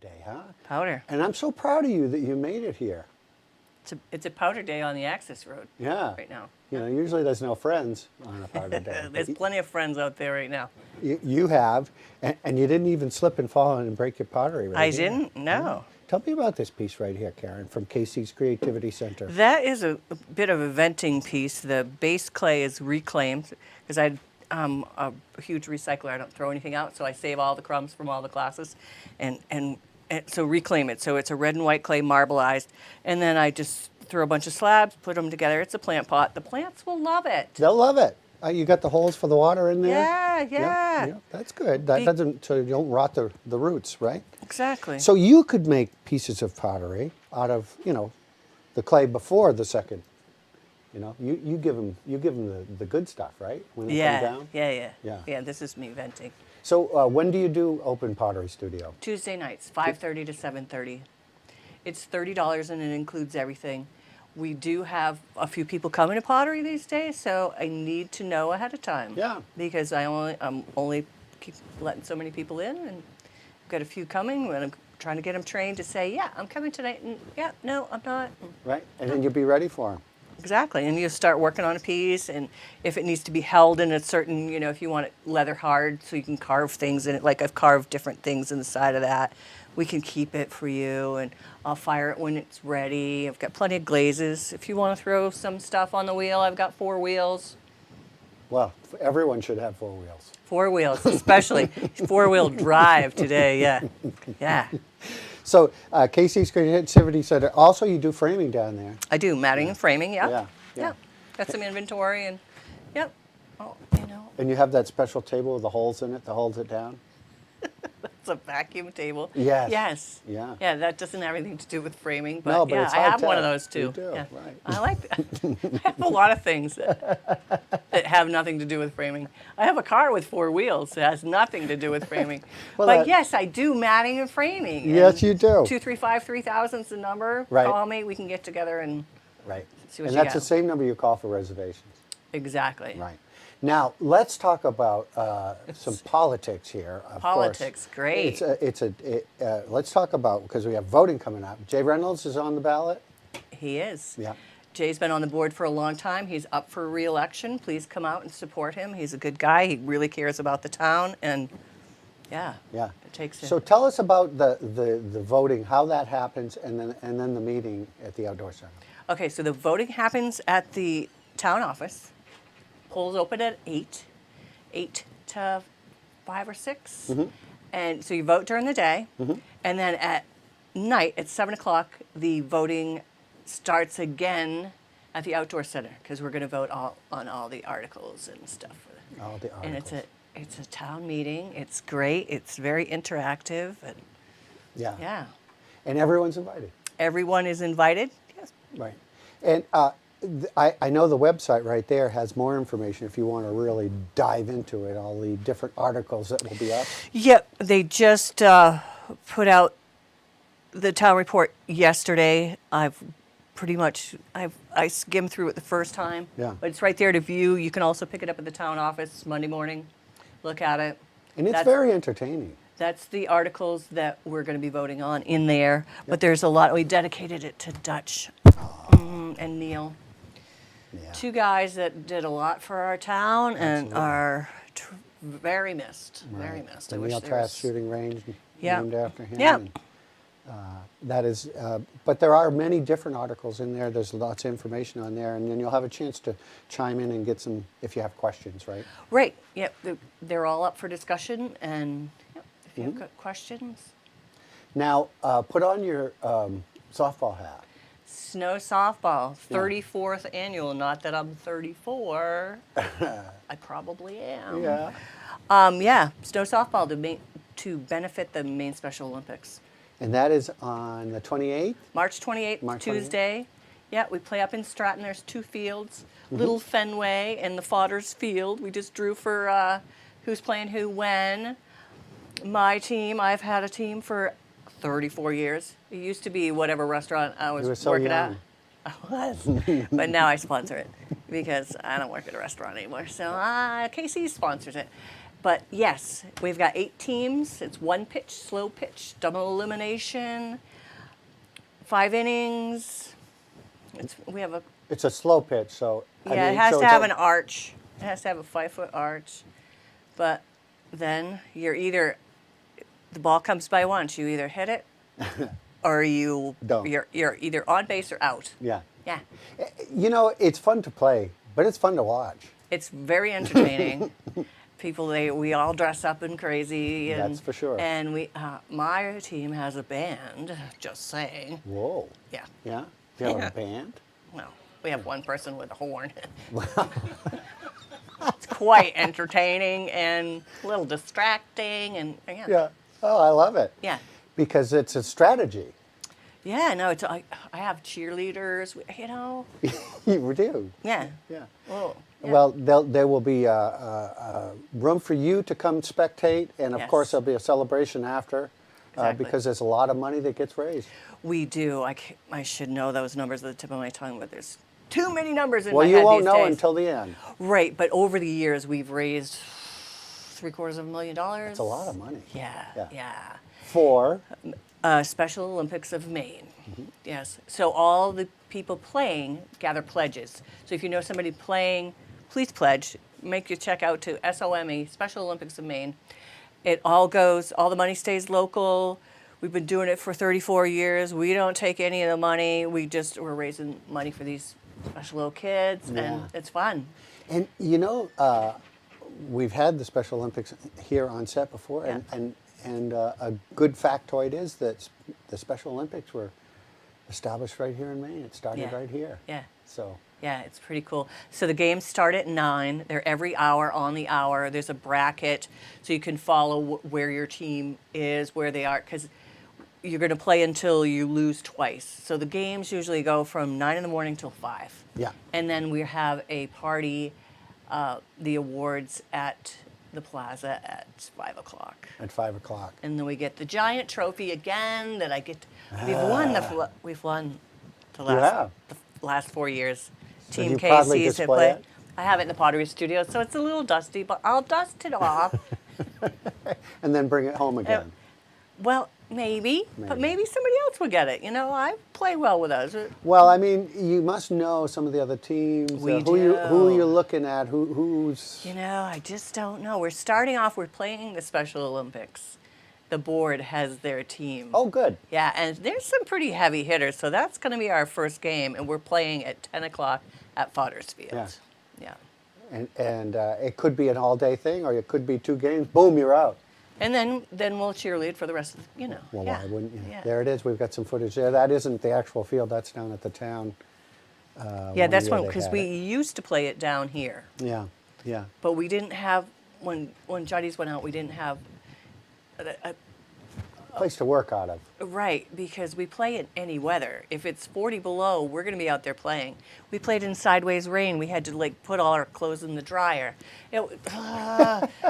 day, huh? Powder. And I'm so proud of you that you made it here. It's a powder day on the Access Road. Yeah. Right now. You know, usually there's no friends on a powder day. There's plenty of friends out there right now. You have, and you didn't even slip and fall and break your pottery right I here. didn't? No. Tell me about this piece right here, Karen, from Casey's Creativity Center. That is a bit of a venting piece. The base clay is reclaimed because I'm a huge recycler. I don't throw anything out, so I save all the crumbs from all the classes, and so reclaim it. So it's a red and white clay marbleized, and then I just throw a bunch of slabs, put them together. It's a plant pot. The plants will love it. They'll love it. You got the holes for the water in there? Yeah. That's good. That doesn't, so you don't rot the roots, right? Exactly. So you could make pieces of pottery out of, the clay before the second. You give them the good stuff, right? When they come down? Yeah, this is me venting. So when do you do open pottery studio? Tuesday nights, 5:30 to 7:30. It's $30 and it includes everything. We do have a few people coming to pottery these days, so I need to know ahead of time. Yeah. Because I'm only keep letting so many people in, and I've got a few coming, and I'm trying to get them trained to say, yeah, I'm coming tonight, and yeah, no, I'm not. Right, and then you'll be ready for them. Exactly, and you start working on a piece, and if it needs to be held in a certain, if you want it leather hard so you can carve things in it, like I've carved different things in the side of that, we can keep it for you, and I'll fire it when it's ready. I've got plenty of glazes. If you want to throw some stuff on the wheel, I've got 4 wheels. Well, everyone should have 4 wheels. 4 wheels, especially 4-wheel drive today, yeah. So Casey's Creativity Center, also you do framing down there. I do, matting and framing, Yeah. Got some inventory, and yep. Oh, And you have that special table with the holes in it that holds it down? It's a vacuum table. Yes. Yeah, that doesn't have anything to do with framing, but, No, but it's I have high-tech. one of those too. You do, yeah. right. I like that. I have a lot of things that have nothing to do with framing. I have a car with 4 wheels that has nothing to do with framing. Well, but yes, I do matting and framing. Yes, you do. 235-3000 is the number. Right. Call me. We can get together and see what And you that's got. the same number you call for reservations. Exactly. Right. Now, let's talk about some politics here. Of Politics, course. great. Let's talk about, because we have voting coming up. Jay Reynolds is on the ballot. He is. Yeah. Jay's been on the board for a long time. He's up for re-election. Please come out and support him. He's a good guy. He really cares about the town, and it takes him. So tell us about the voting, how that happens, and then the meeting at the outdoor center. Okay, so the voting happens at the town office. Polls open at 8 to 5 or 6. Mm-hmm. And so you vote during the day. Mm-hmm. And then at night, at 7 o'clock, the voting starts again at the outdoor center, because we're going to vote on all the articles and stuff. All the articles. And it's a town meeting. It's great. It's very interactive. And yeah. And everyone's invited. Everyone is invited. Yes. Right. And I know the website right there has more information if you want to really dive into it, all the different articles that will be up. Yep, they just put out the town report yesterday. I skimmed through it the first time. Yeah. But it's right there to view. You can also pick it up at the town office Monday morning. Look at it. And it's very entertaining. That's the articles that we're going to be voting on in there. Yep. But there's a lot. We dedicated it to Dutch and Neil. Yeah. 2 guys that did a lot for our town and are very missed. Right. Very missed. The I wish Neil there Trask was... shooting range named after him. Yeah. And, that is, but there are many different articles in there. There's lots of information on there, and then you'll have a chance to chime in and get some if you have questions, right? Right. Yep. They're all up for discussion, and if you have got questions. Now, put on your softball hat. Snow softball, 34th annual. Not that I'm 34. I probably am. Yeah. Snow softball to benefit the Maine Special Olympics. And that is on the 28th? March 28th, Tuesday. 28th? Yeah, we play up in Stratton. There's 2 fields, Little Fenway and the Fodders Field. We just drew for who's playing who when. My team, I've had a team for 34 years. It used to be whatever restaurant I was working at. I was, but now I sponsor it because I don't work at a restaurant anymore. So Casey sponsors it. But yes, we've got 8 teams. It's 1 pitch, slow pitch, double elimination, 5 innings. We have a It's a slow pitch, so it has to have an arch. It has to have a 5-foot arch. But then the ball comes by once. You either hit it, or Don't. you're either on base or out. Yeah. Yeah, You know, it's fun to play, but it's fun to watch. it's very entertaining. We all dress up and crazy. And, That's for sure. And my team has a band. Just saying. Whoa. Yeah. Yeah? Do you have Yeah. a band? Well, we have one person with a horn. It's quite entertaining and a little distracting, and yeah. Yeah. Oh, I love it. Yeah. Because it's a strategy. Yeah, no, I have cheerleaders, you know. You do. Yeah. Yeah. Oh, yeah. Well, there will be room for you to come spectate, and of Yes. course there'll be a celebration after, Exactly. because there's a lot of money that gets raised. We do. I should know those numbers at the tip of my tongue, but there's too many numbers in Well, my you head won't these know days. until the end. Right, but over the years we've raised $750,000. It's a lot of money. Yeah. For Special Olympics of Maine. Yes. So all the people playing gather pledges. So if you know somebody playing, please pledge. Make your check out to SOME, Special Olympics of Maine. It all the money stays local. We've been doing it for 34 years. We don't take any of the money. We're raising money for these special little kids, Yeah. and it's fun. And you know, we've had the Special Olympics here on set before, Yeah. and a good factoid is that the Special Olympics were established right here in Maine. It started Yeah. right here. Yeah. So Yeah, it's pretty cool. So the games start at 9. They're every hour on the hour. There's a bracket, so you can follow where your team is, where they are, because you're going to play until you lose twice. So the games usually go from 9 in the morning till 5. yeah, And then we have a party, the awards at the plaza at 5 o'clock. at 5 o'clock. And then we get the giant trophy again that I get. We've won the have? last 4 years. So Team you proudly KC's have display played. it? I have it in the pottery studio, so it's a little dusty, but I'll dust it off. And then bring it home again. Well, maybe, but Maybe. maybe somebody else will get it. You know, I play well with those. Well, I mean, you must know some of the other teams. We who do. you're looking at? Who's? You know, I just don't know. We're starting off. We're playing the Special Olympics. The board has their team. Oh, good. Yeah, and there's some pretty heavy hitters, so that's going to be our first game, and we're playing at 10 o'clock at Fodders Field. Yeah. Yeah. And it could be an all-day thing, or it could be 2 games. Boom, you're out. And then we'll cheerlead for the rest of the, Well, yeah. why wouldn't you? Yeah. There it is. We've got some footage there. That isn't the actual field. That's down at the town. Yeah, that's year one, they because had we it. used to play it down here, Yeah, yeah. but we didn't have, when Juddies went out, we didn't have a Place to work out of. right, because we play in any weather. If it's 40 below, we're going to be out there playing. We played in sideways rain. We had to put all our clothes in the dryer.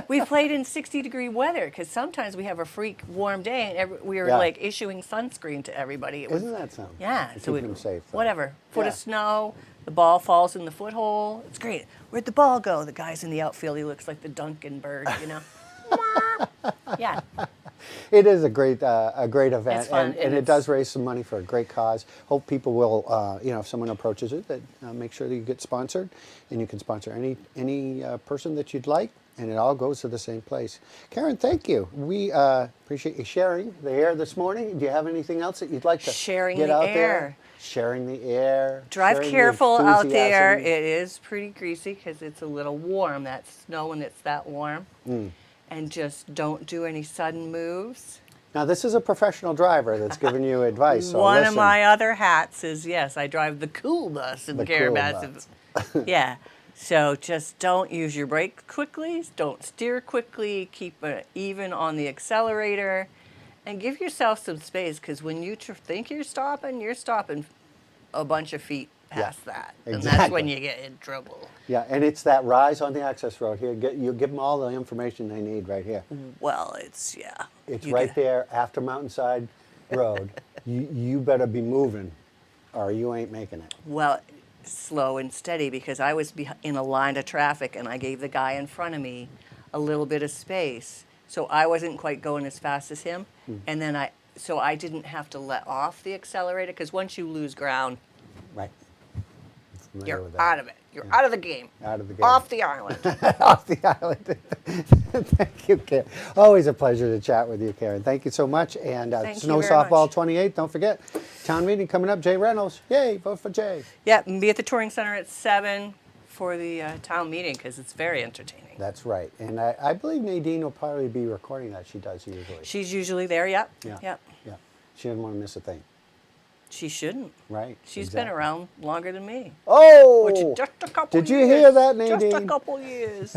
We played in 60-degree weather because sometimes we have a freak warm day and we were Yeah. issuing sunscreen to everybody. It was, Isn't that something? yeah, To so keep them safe. though. whatever. Foot Yeah. of snow, the ball falls in the foothole. It's great. Where'd the ball go? The guy's in the outfield. He looks like the Duncan bird, you know. Yeah. It is a great event, It's fun, and and it it's- does raise some money for a great cause. Hope people will, if someone approaches it, that make sure that you get sponsored, and you can sponsor any person that you'd like, and it all goes to the same place. Karen, thank you. We appreciate you sharing the air this morning. Do you have anything else that you'd like to Sharing get the out air. there? Sharing the air. Drive sharing the careful out there. enthusiasm. It is pretty greasy because it's a little warm. That snow when it's that warm. And just don't do any sudden moves. Now, this is a professional driver that's giving you advice. So One of listen. my other hats is, yes, I drive the cool bus in The cool Carabas. Yeah. So just don't use your brake quickly. Don't steer quickly. Keep it even on the accelerator. And give yourself some space because when you think you're stopping a bunch of feet past that. And that's when exactly. you get in trouble. Yeah, and it's that rise on the access road here. You give them all the information they need right here. Well, it's, yeah. It's You right get- there after Mountainside Road. You better be moving, or you ain't making it. Well, slow and steady because I was in a line of traffic and I gave the guy in front of me a little bit of space. So I wasn't quite going as fast as him. And then so I didn't have to let off the accelerator, because once you lose ground, Right. Familiar you're with that. out of it. You're out of the game. Out of the game. Off the island. Off the island. Thank you, Karen. Always a pleasure to chat with you, Karen. Thank you so much. And Thank you Snow very Softball much. 28, don't forget. Town meeting coming up. Jay Reynolds. Yay, vote for Jay. Yeah, and be at the Touring Center at 7 for the town meeting, because it's very entertaining. That's right. And I believe Nadine will probably be recording that. She does usually. She's usually there, yep. Yeah. Yep. Yeah. She doesn't want to miss a thing. She shouldn't. Right. She's exactly. been around longer than me. Oh! Which is just a couple Did years. you hear that, Just a Nadine? couple years.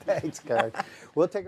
Thanks, Karen. We'll take a